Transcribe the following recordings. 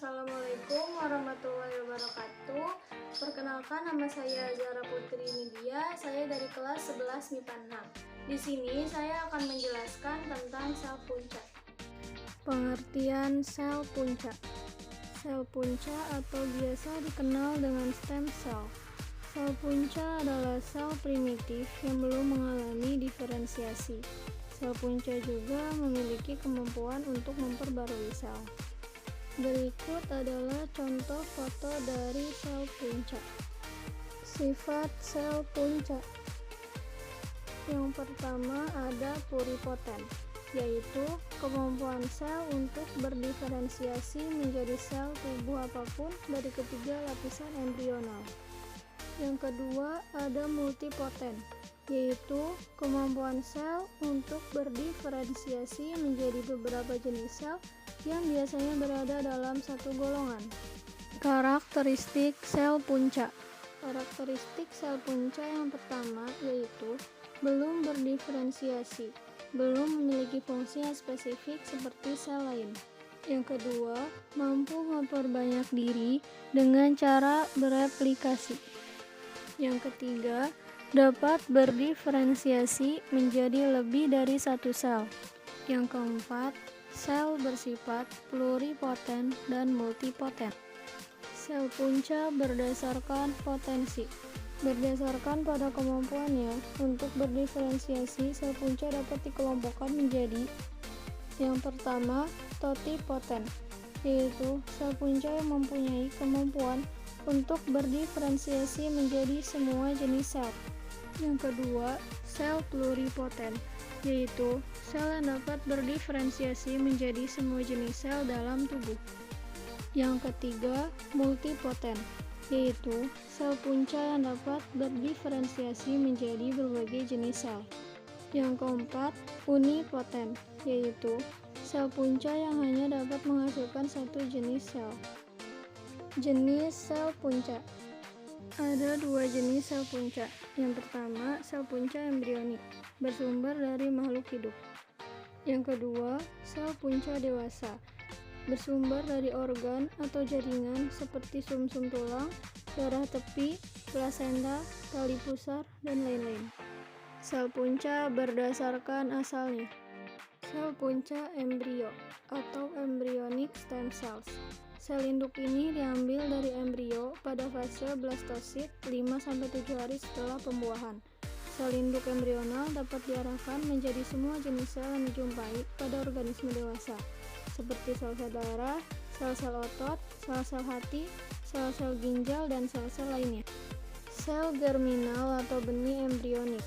Assalamualaikum warahmatullahi wabarakatuh. Perkenalkan, nama saya Zara Putri Nidia. Saya dari kelas 11 MIPA 6. Di sini saya akan menjelaskan tentang sel punca. Pengertian sel punca. Sel punca atau biasa dikenal dengan stem cell. Sel punca adalah sel primitif yang belum mengalami diferensiasi. Sel punca juga memiliki kemampuan untuk memperbarui sel. Berikut adalah contoh foto dari sel punca. Sifat sel punca. Yang pertama ada pluripoten, yaitu kemampuan sel untuk berdiferensiasi menjadi sel tubuh apapun dari ketiga lapisan embrional. Yang kedua ada multipoten, yaitu kemampuan sel untuk berdiferensiasi menjadi beberapa jenis sel yang biasanya berada dalam satu golongan. Karakteristik sel punca. Karakteristik sel punca yang pertama yaitu belum berdiferensiasi, belum memiliki fungsi yang spesifik seperti sel lain. Yang kedua, mampu memperbanyak diri dengan cara bereplikasi. Yang ketiga, dapat berdiferensiasi menjadi lebih dari satu sel. Yang keempat, sel bersifat pluripoten dan multipoten. Sel punca berdasarkan potensi. Berdasarkan pada kemampuannya untuk berdiferensiasi, sel punca dapat dikelompokkan menjadi: yang pertama, totipoten, yaitu sel punca yang mempunyai kemampuan untuk berdiferensiasi menjadi semua jenis sel. Yang kedua, sel pluripoten, yaitu sel yang dapat berdiferensiasi menjadi semua jenis sel dalam tubuh. Yang ketiga, multipoten, yaitu sel punca yang dapat berdiferensiasi menjadi berbagai jenis sel. Yang keempat, unipoten, yaitu sel punca yang hanya dapat menghasilkan satu jenis sel. Jenis sel punca. Ada dua jenis sel punca. Yang pertama, sel punca embrionik, bersumber dari makhluk hidup. Yang kedua, sel punca dewasa, bersumber dari organ atau jaringan seperti sumsum tulang, darah tepi, plasenta, tali pusar, dan lain-lain. Sel punca berdasarkan asalnya. Sel punca embrio atau embryonic stem cells. Sel induk ini diambil dari embrio pada fase blastosit 5-7 hari setelah pembuahan. Sel induk embrional dapat diarahkan menjadi semua jenis sel yang dijumpai pada organisme dewasa, seperti sel-sel darah, sel-sel otot, sel-sel hati, sel-sel ginjal, dan sel-sel lainnya. Sel germinal atau benih embrionik.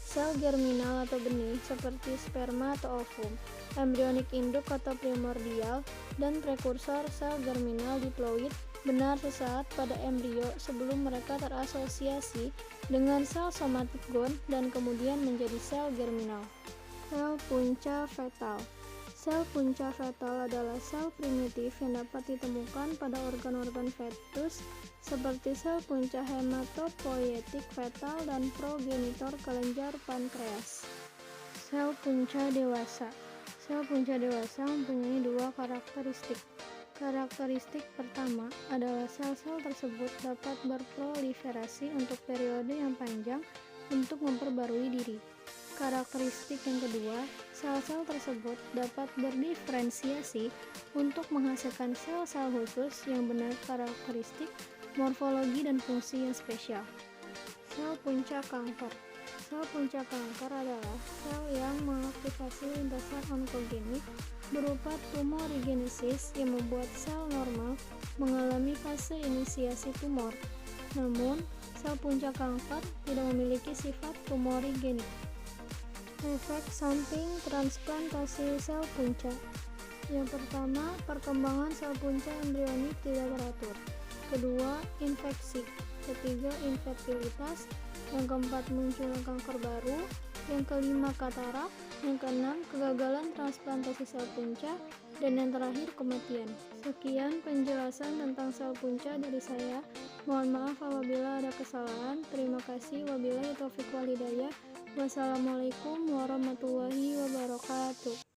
Sel germinal atau benih seperti sperma atau ovum, embrionik induk atau primordial, dan prekursor sel germinal diploid benar sesaat pada embrio sebelum mereka terasosiasi dengan sel somatik gon dan kemudian menjadi sel germinal. Sel punca fetal. Sel punca fetal adalah sel primitif yang dapat ditemukan pada organ-organ fetus seperti sel punca hematopoietik fetal dan progenitor kelenjar pankreas. Sel punca dewasa. Sel punca dewasa mempunyai dua karakteristik. Karakteristik pertama adalah sel-sel tersebut dapat berproliferasi untuk periode yang panjang untuk memperbarui diri. Karakteristik yang kedua, sel-sel tersebut dapat berdiferensiasi untuk menghasilkan sel-sel khusus yang benar karakteristik, morfologi, dan fungsi yang spesial. Sel punca kanker. Sel punca kanker adalah sel yang mengaktifasi lintasan onkogenik berupa tumorigenesis yang membuat sel normal mengalami fase inisiasi tumor. Namun, sel punca kanker tidak memiliki sifat tumorigenik. Efek samping transplantasi sel punca. Yang pertama, perkembangan sel punca embrionik tidak teratur. Kedua, infeksi. Ketiga, infertilitas. Yang keempat, munculnya kanker baru. Yang kelima, katarak. Yang keenam, kegagalan transplantasi sel punca. Dan yang terakhir, kematian. Sekian penjelasan tentang sel punca dari saya. Mohon maaf apabila ada kesalahan. Terima kasih. Wabillahi taufiq wal hidayah. Wassalamualaikum warahmatullahi wabarakatuh.